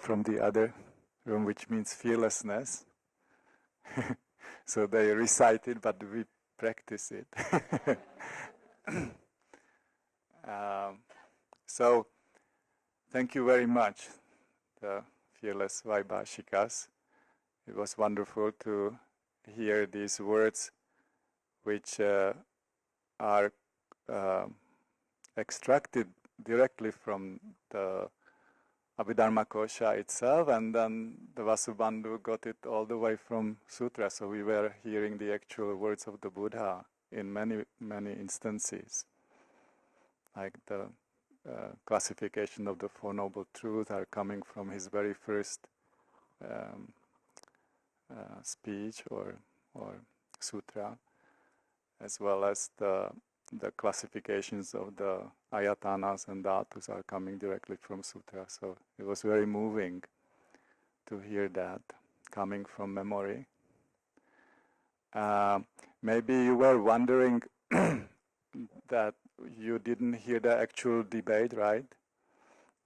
from the other room, which means fearlessness. So they recite it, but we practice it. So thank you very much, the fearless Vaibhashikas. It was wonderful to hear these words, which are extracted directly from the Abhidharma Kosha itself, and then the Vasubandhu got it all the way from Sutra, so we were hearing the actual words of the Buddha in many, many instances. Like the classification of the Four Noble Truths are coming from his very first speech or sutra, as well as the classifications of the ayatanas and dhatus are coming directly from sutra. So it was very moving to hear that coming from memory. Maybe you were wondering that you didn't hear the actual debate, right?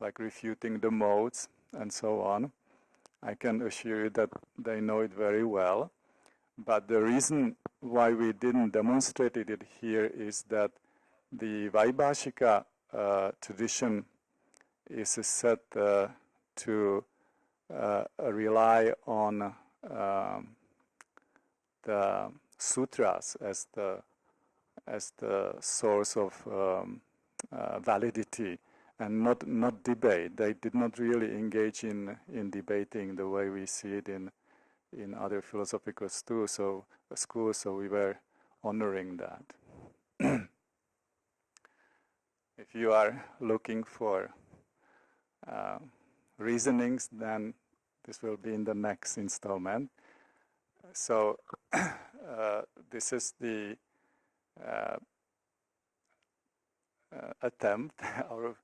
Like refuting the modes and so on. I can assure you that they know it very well. But the reason why we didn't demonstrate it here is that the Vaibhashika tradition is said to rely on the sutras as the source of validity and not debate. They did not really engage in debating the way we see it in other philosophical schools, so we were honoring that. If you are looking for reasonings, then this will be in the next installment. So this is the attempt, our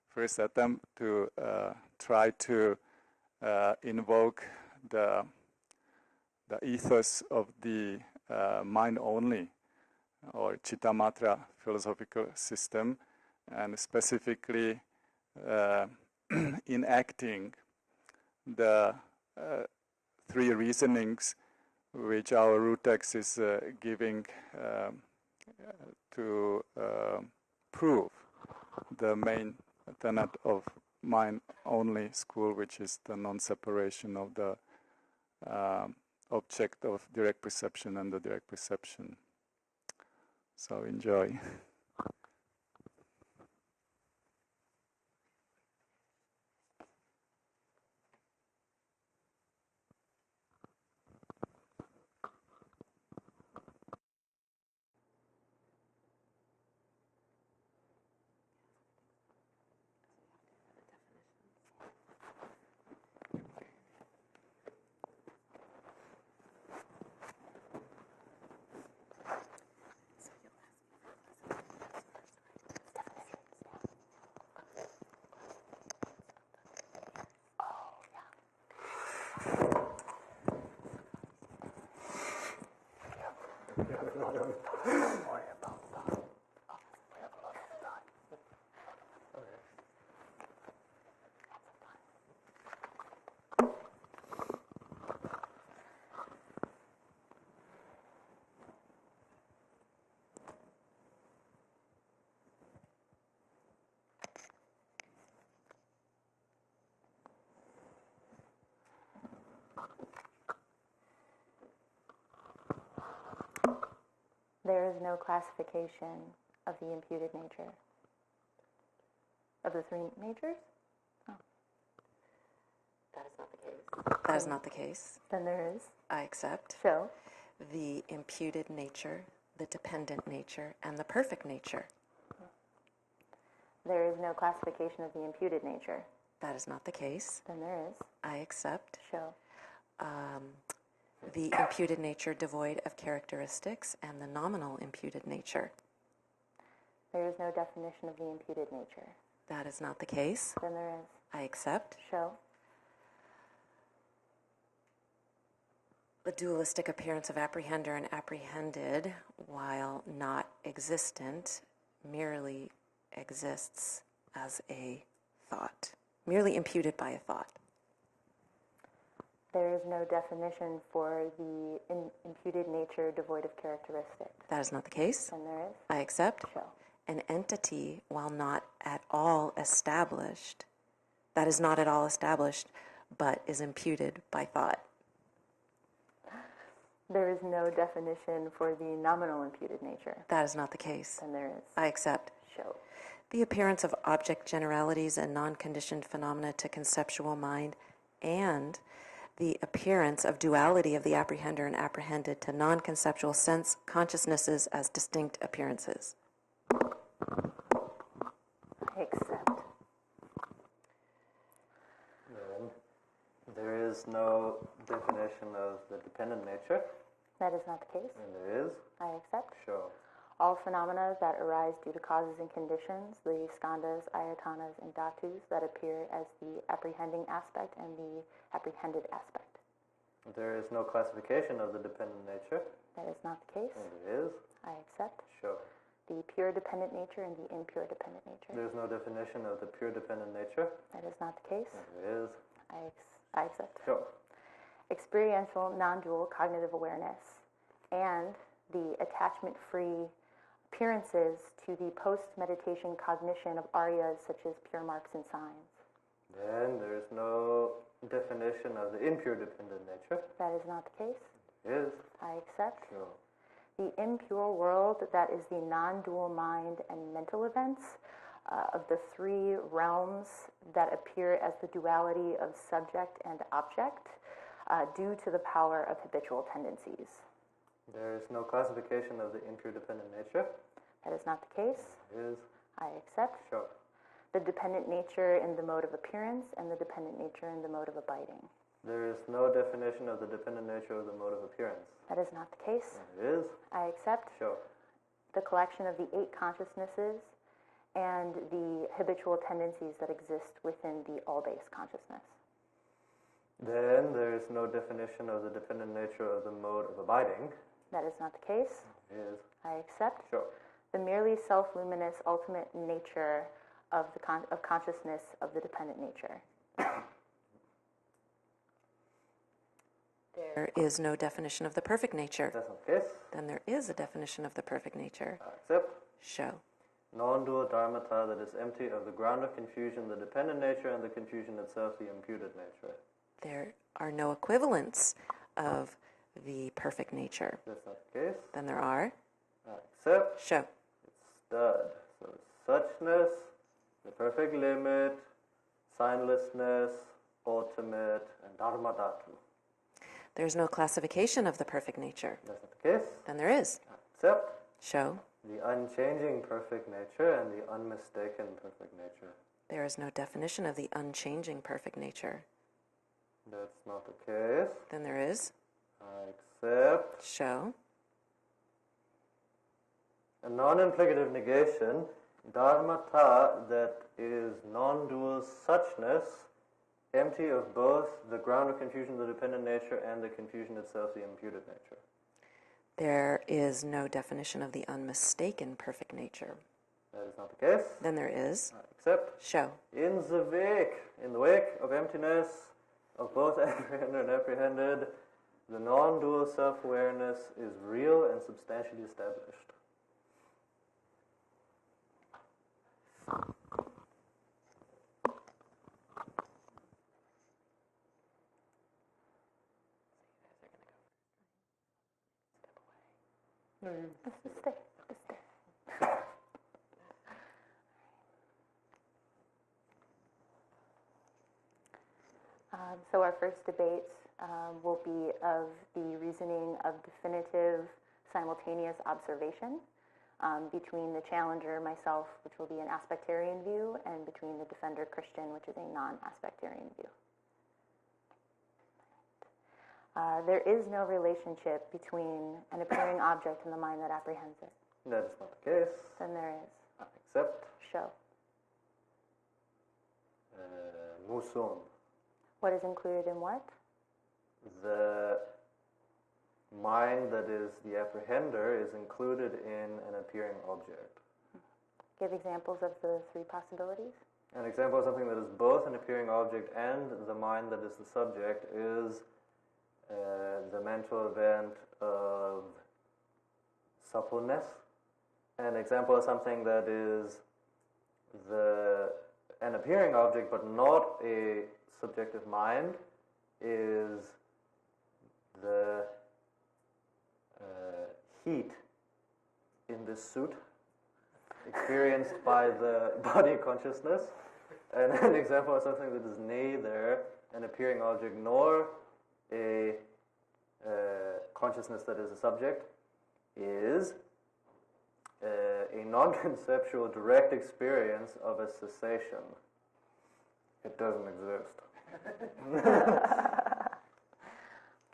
first attempt to try to invoke the ethos of the mind-only or Cittamatra philosophical system, and specifically enacting the three reasonings which our root text is giving to prove the main tenet of mind-only school, which is the non-separation of the object of direct perception and the direct perception. So enjoy. There is no classification of the imputed nature. Of the three natures? Oh. That is not the case. That is not the case. Then there is. I accept. Show. The imputed nature, the dependent nature, and the perfect nature. There is no classification of the imputed nature. That is not the case. Then there is. I accept. Show. The imputed nature devoid of characteristics and the nominal imputed nature. There is no definition of the imputed nature. That is not the case. Then there is. I accept. Show. The dualistic appearance of apprehender and apprehended, while not existent, merely exists as a thought, merely imputed by a thought. There is no definition for the imputed nature devoid of characteristic. That is not the case. And there is? I accept. Show. An entity, while not at all established, that is not at all established, but is imputed by thought. There is no definition for the nominal imputed nature. That is not the case. And there is? I accept. Show. The appearance of object generalities and non-conditioned phenomena to conceptual mind, and the appearance of duality of the apprehender and apprehended to non-conceptual sense consciousnesses as distinct appearances. I accept. Then there is no definition of the dependent nature. That is not the case. And there is? I accept. Show. All phenomena that arise due to causes and conditions, the skandhas, ayatanas, and dhatus that appear as the apprehending aspect and the apprehended aspect. There is no classification of the dependent nature. That is not the case. And there is? I accept. Show. The pure dependent nature and the impure dependent nature. There is no definition of the pure dependent nature. That is not the case. And there is? I accept. Show. Experiential non-dual cognitive awareness and the attachment-free appearances to the post-meditation cognition of aryas such as pure marks and signs. Then there is no definition of the impure dependent nature. That is not the case. Is? I accept. Show. The impure world, that is the non-dual mind and mental events of the three realms that appear as the duality of subject and object due to the power of habitual tendencies. There is no classification of the impure dependent nature. That is not the case. Is? I accept. Show. The dependent nature in the mode of appearance and the dependent nature in the mode of abiding. There is no definition of the dependent nature of the mode of appearance. That is not the case. And it is? I accept. Show. The collection of the 8 consciousnesses and the habitual tendencies that exist within the all-base consciousness. Then there is no definition of the dependent nature of the mode of abiding. That is not the case. It is? I accept. Show. The merely self-luminous ultimate nature of the of consciousness of the dependent nature. There is no definition of the perfect nature. That's not the case. Then there is a definition of the perfect nature. I accept. Show. Non-dual dharmata that is empty of the ground of confusion, the dependent nature, and the confusion itself, the imputed nature. There are no equivalents of the perfect nature. That's not the case. Then there are. I accept. Show. It's stud. So suchness, the perfect limit, signlessness, ultimate, and dharmadhatu. There's no classification of the perfect nature. That's not the case. Then there is. I accept. Show. The unchanging perfect nature and the unmistaken perfect nature. There is no definition of the unchanging perfect nature. That's not the case. Then there is. I accept. Show. A non-implicative negation, dharmata that is non-dual suchness, empty of both the ground of confusion, the dependent nature, and the confusion itself, the imputed nature. There is no definition of the unmistaken perfect nature. That is not the case. Then there is. I accept. Show. In the wake of emptiness, of both apprehended and apprehended, the non-dual self-awareness is real and substantially established. Just stay. So our first debate will be of the reasoning of definitive simultaneous observation between the challenger, myself, which will be an aspectarian view, and between the defender, Christian, which is a non-aspectarian view. There is no relationship between an appearing object and the mind that apprehends it. That is not the case. Then there is. I accept. Show. Musun. What is included in what? The mind that is the apprehender is included in an appearing object. Give examples of the 3 possibilities. An example of something that is both an appearing object and the mind that is the subject is the mental event of suppleness. An example of something that is an appearing object but not a subjective mind is the heat in this suit experienced by the body consciousness. And an example of something that is neither an appearing object nor a consciousness that is a subject is a non-conceptual direct experience of a cessation. It doesn't exist.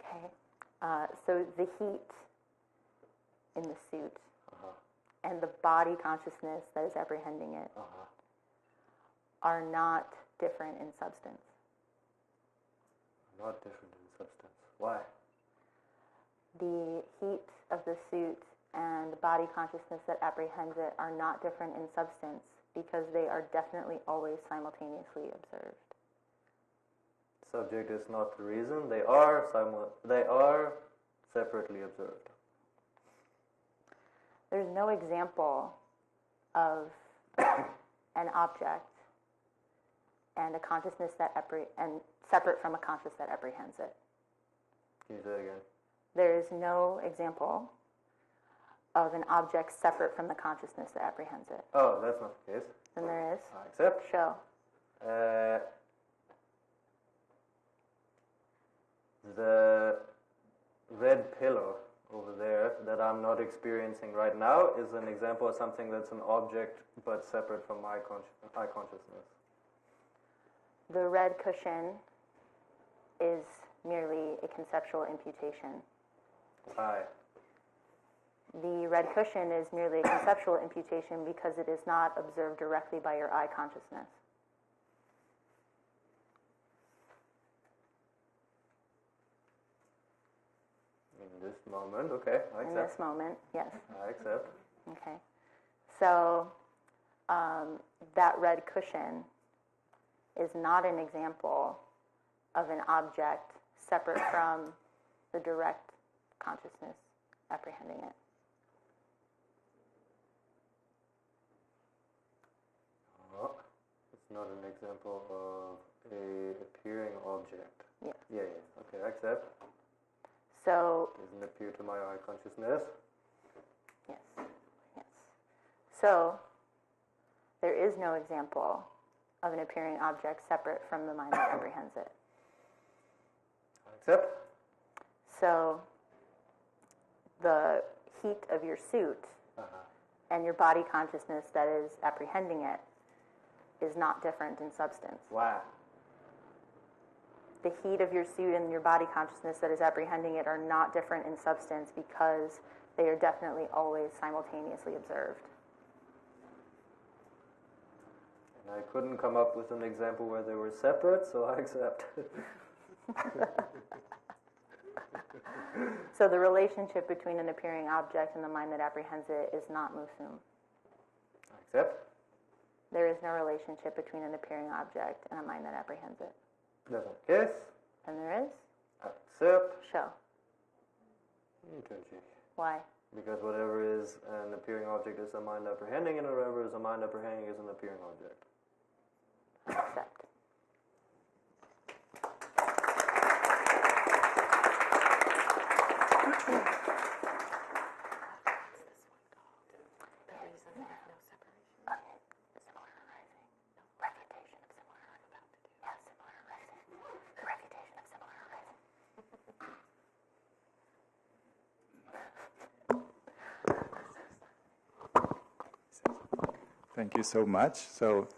Okay. So the heat in the suit and the body consciousness that is apprehending it are not different in substance. Not different in substance. Why? The heat of the suit and the body consciousness that apprehends it are not different in substance because they are definitely always simultaneously observed. Subject is not the reason. They are separately observed. There's no example of an object and a consciousness that and separate from a consciousness that apprehends it. Can you say it again? There is no example of an object separate from the consciousness that apprehends it. Oh, that's not the case. Then there is. I accept. Show. The red pillow over there that I'm not experiencing right now is an example of something that's an object but separate from my consciousness. The red cushion is merely a conceptual imputation. Why? The red cushion is merely a conceptual imputation because it is not observed directly by your eye consciousness. In this moment, okay, I accept. In this moment, yes. I accept. Okay. So that red cushion is not an example of an object separate from the direct consciousness apprehending it. Oh, it's not an example of a appearing object. Yeah. Yeah. Okay, I accept. So Doesn't appear to my eye consciousness. yes. So there is no example of an appearing object separate from the mind that apprehends it. I accept. So the heat of your suit and your body consciousness that is apprehending it is not different in substance. Why? The heat of your suit and your body consciousness that is apprehending it are not different in substance because they are definitely always simultaneously observed. And I couldn't come up with an example where they were separate, so I accept. So the relationship between an appearing object and the mind that apprehends it is not musum. I accept. There is no relationship between an appearing object and a mind that apprehends it. That's not the case. And there is? I accept. Show. Why? Because whatever is an appearing object is a mind apprehending, and whatever is a mind apprehending is an appearing object. I accept. Thank you so much. So,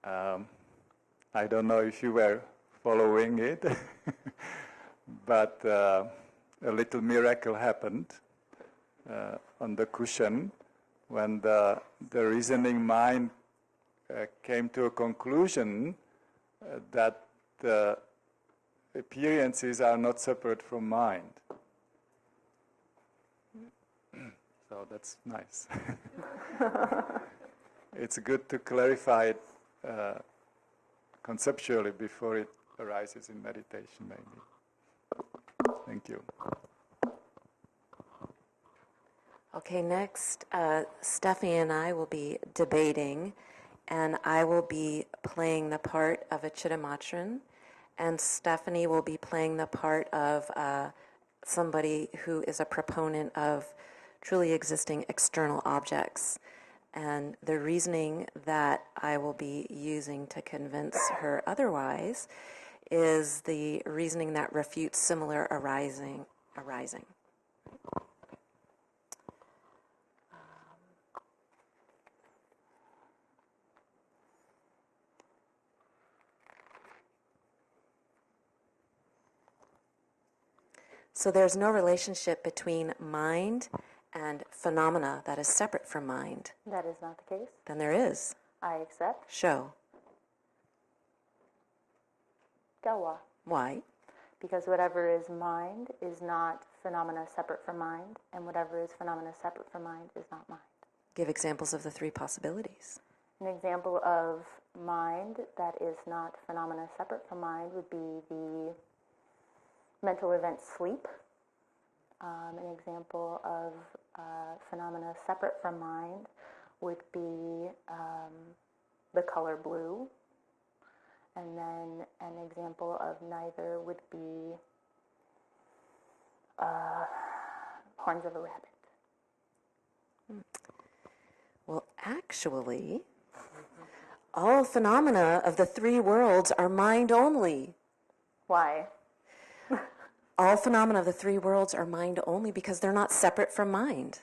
I don't know if you were following it, but a little miracle happened on the cushion when the reasoning mind came to a conclusion that the appearances are not separate from mind. So that's nice. It's good to clarify it conceptually before it arises in meditation, maybe. Thank you. Okay, next, Stephanie and I will be debating, and I will be playing the part of a Chittamatran, and Stephanie will be playing the part of somebody who is a proponent of truly existing external objects. And the reasoning that I will be using to convince her otherwise is the reasoning that refutes similar arising. So there's no relationship between mind and phenomena that is separate from mind. That is not the case. Then there is. I accept. Show. Gawa. Why? Because whatever is mind is not phenomena separate from mind, and whatever is phenomena separate from mind is not mind. Give examples of the three possibilities. An example of mind that is not phenomena separate from mind would be the mental event sleep. An example of phenomena separate from mind would be the color blue. And then an example of neither would be horns of a rabbit. Well, actually, all phenomena of the three worlds are mind only. Why? All phenomena of the three worlds are mind only because they're not separate from mind.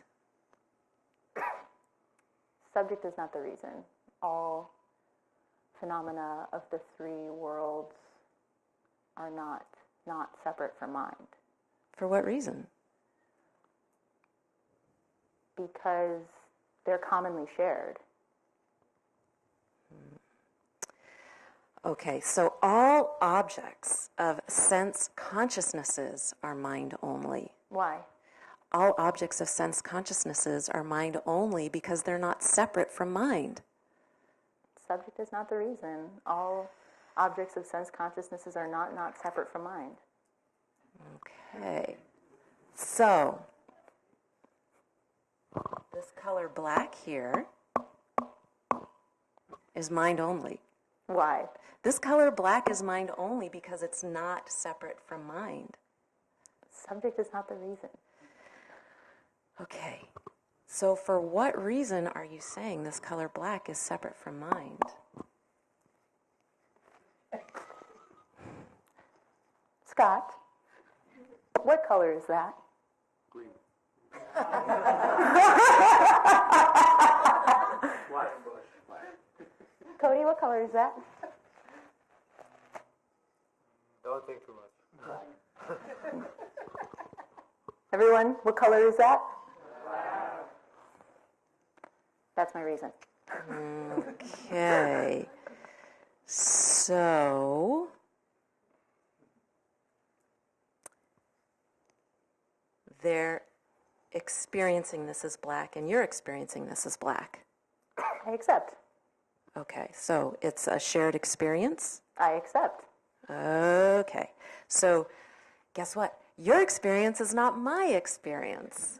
Subject is not the reason. All phenomena of the three worlds are not separate from mind. For what reason? Because they're commonly shared. Okay, so all objects of sense consciousnesses are mind only. Why? All objects of sense consciousnesses are mind only because they're not separate from mind. Subject is not the reason. All objects of sense consciousnesses are not separate from mind. Okay, so this color black here is mind only. Why? This color black is mind only because it's not separate from mind. Subject is not the reason. Okay, so for what reason are you saying this color black is separate from mind? Scott, what color is that? Green. Cody, what color is that? Don't think too much. Everyone, what color is that? That's my reason. Okay, so they're experiencing this as black and you're experiencing this as black. I accept. Okay, so it's a shared experience? I accept. Okay, so guess what? Your experience is not my experience.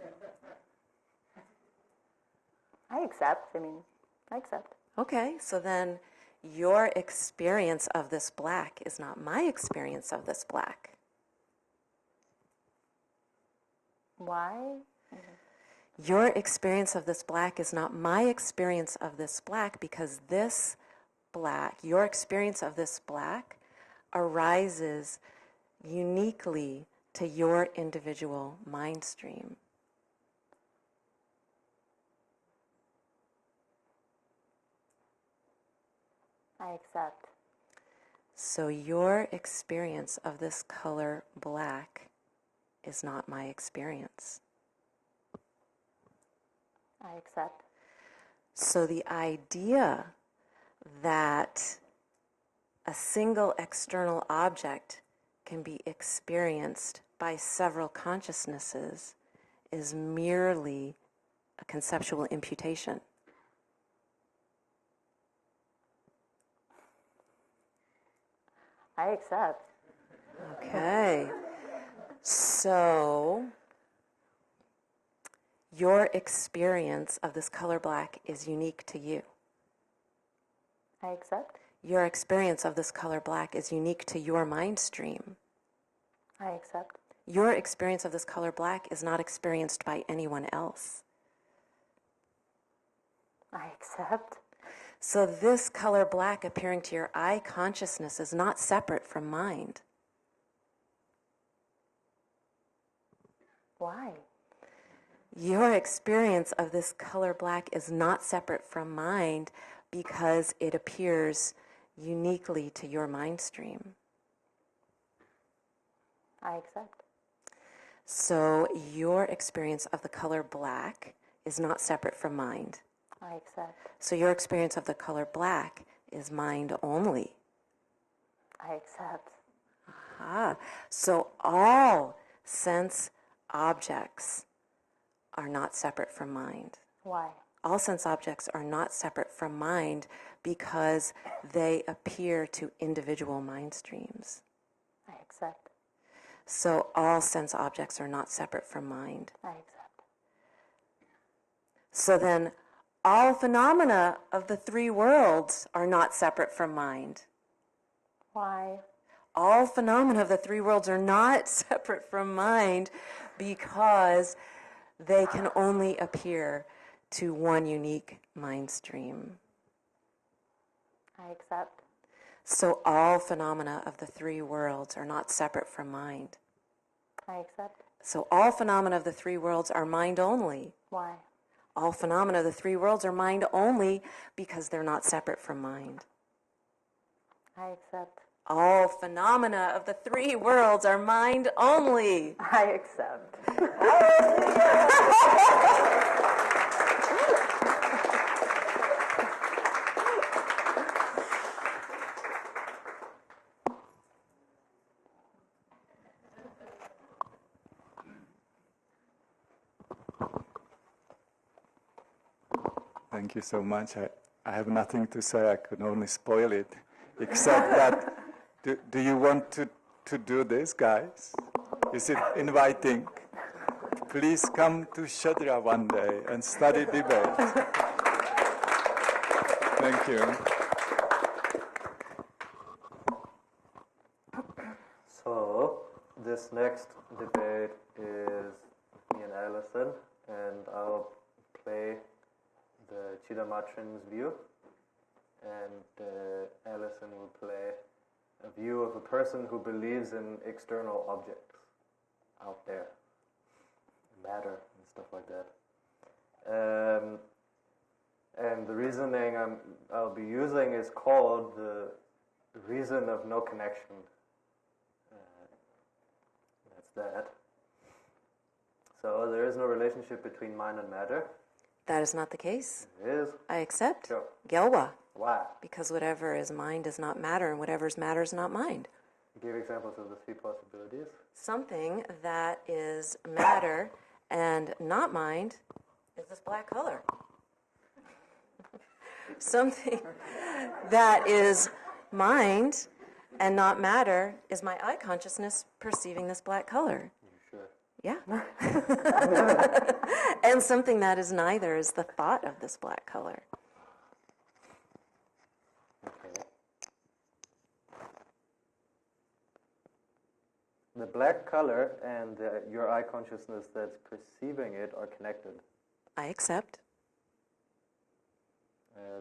I accept. I accept. Okay, so then your experience of this black is not my experience of this black. Why? Your experience of this black is not my experience of this black because this black, your experience of this black arises uniquely to your individual mind stream. I accept. So your experience of this color black is not my experience. I accept. So the idea that a single external object can be experienced by several consciousnesses is merely a conceptual imputation. I accept. Okay. So, your experience of this color black is unique to you. I accept. Your experience of this color black is unique to your mind stream. I accept. Your experience of this color black is not experienced by anyone else. I accept. So this color black appearing to your eye consciousness is not separate from mind. Why? Your experience of this color black is not separate from mind because it appears uniquely to your mind stream. I accept. So your experience of the color black is not separate from mind. I accept. So your experience of the color black is mind only. I accept. Ah, so all sense objects are not separate from mind. Why? All sense objects are not separate from mind because they appear to individual mind streams. I accept. So all sense objects are not separate from mind. I accept. So then all phenomena of the three worlds are not separate from mind. Why? All phenomena of the three worlds are not separate from mind because they can only appear to one unique mind stream. I accept. So all phenomena of the three worlds are not separate from mind. I accept. So all phenomena of the three worlds are mind only. Why? All phenomena of the three worlds are mind only because they're not separate from mind. I accept. All phenomena of the three worlds are mind only. I accept. Thank you so much. I have nothing to say. I could only spoil it, except that do you want to do this, guys? Is it inviting? Please come to Shadra one day and study debate. Thank you. So, this next debate is me and Alison, and I'll play the Chittamatran's view, and Alison will play a view of a person who believes in external objects out there, matter and stuff like that. And the reasoning I'll be using is called the reason of no connection. That's that. So there is no relationship between mind and matter. That is not the case. It is. I accept. Sure. Gelwa. Why? Because whatever is mind is not matter, and whatever is matter is not mind. Give examples of the three possibilities. Something that is matter and not mind is this black color. Something that is mind and not matter is my eye consciousness perceiving this black color. You sure? Yeah. And something that is neither is the thought of this black color. Okay. The black color and your eye consciousness that's perceiving it are connected. I accept.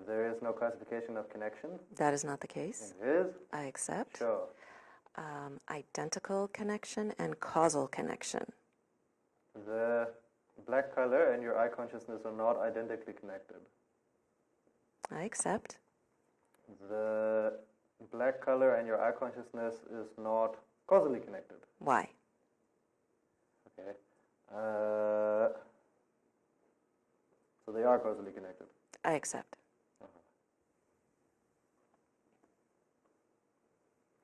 There is no classification of connection. That is not the case. It is. I accept. Sure. Identical connection and causal connection. The black color and your eye consciousness are not identically connected. I accept. The black color and your eye consciousness is not causally connected. Why? Okay. So they are causally connected. I accept.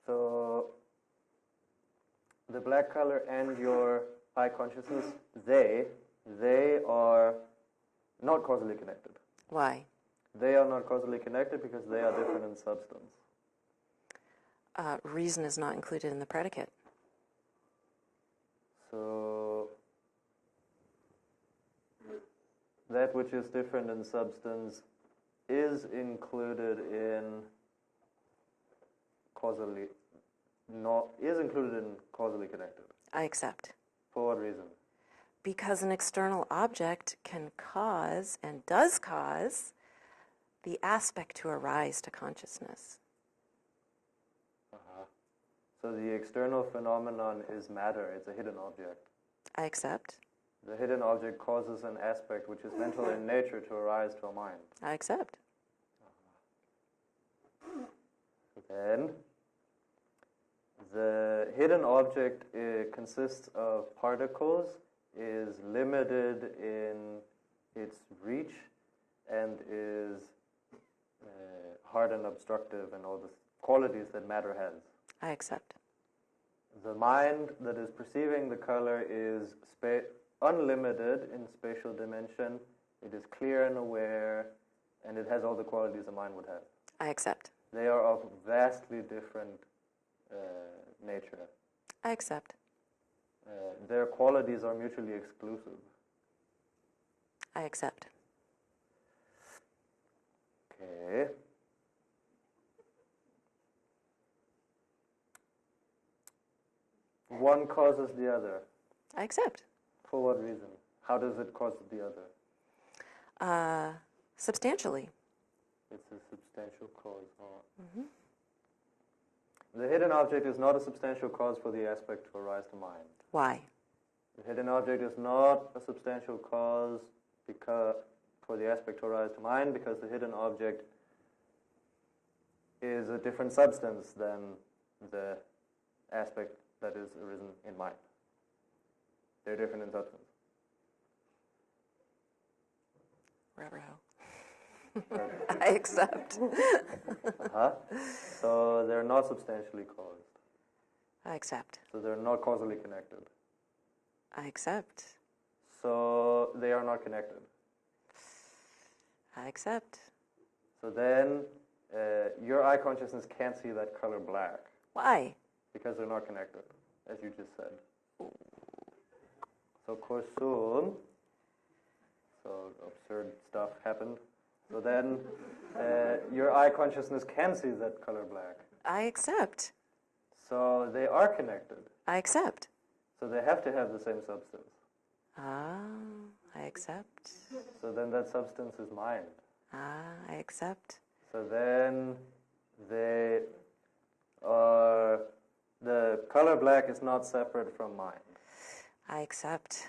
So the black color and your eye consciousness, they are not causally connected. Why? They are not causally connected because they are different in substance. Reason is not included in the predicate. So that which is different in substance is included in causally connected. I accept. For what reason? Because an external object can cause, and does cause, the aspect to arise to consciousness. So the external phenomenon is matter. It's a hidden object. I accept. The hidden object causes an aspect which is mental in nature to arise to a mind. I accept. Then the hidden object consists of particles, is limited in its reach, and is hard and obstructive and all the qualities that matter has. I accept. The mind that is perceiving the color is unlimited in spatial dimension. It is clear and aware, and it has all the qualities a mind would have. I accept. They are of vastly different nature. I accept. Their qualities are mutually exclusive. I accept. Okay. One causes the other. I accept. For what reason? How does it cause the other? Substantially. It's a substantial cause. The hidden object is not a substantial cause for the aspect to arise to mind. Why? The hidden object is not a substantial cause for the aspect to arise to mind, because the hidden object is a different substance than the aspect that is arisen in mind. They're different in substance. I accept. So they're not substantially caused. I accept. So they're not causally connected. I accept. So they are not connected. I accept. So then your eye consciousness can't see that color black. Why? Because they're not connected, as you just said. So korsum, so absurd stuff happened. So then your eye consciousness can see that color black. I accept. So they are connected. I accept. So they have to have the same substance. I accept. So then that substance is mind. I accept. So then they are, the color black is not separate from mind. I accept.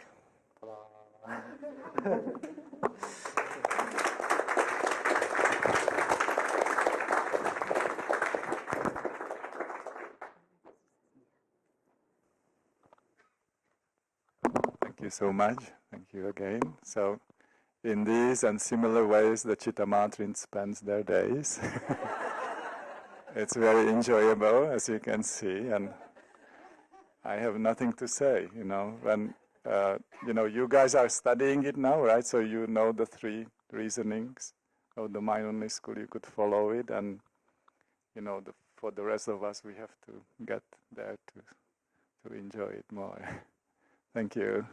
Thank you so much. Thank you again. So, in these and similar ways, the Cittamatrins spends their days. It's very enjoyable, as you can see, and I have nothing to say. When you guys are studying it now, right? So you know the three reasonings of the mindfulness school. You could follow it, and for the rest of us, we have to get there to enjoy it more. Thank you.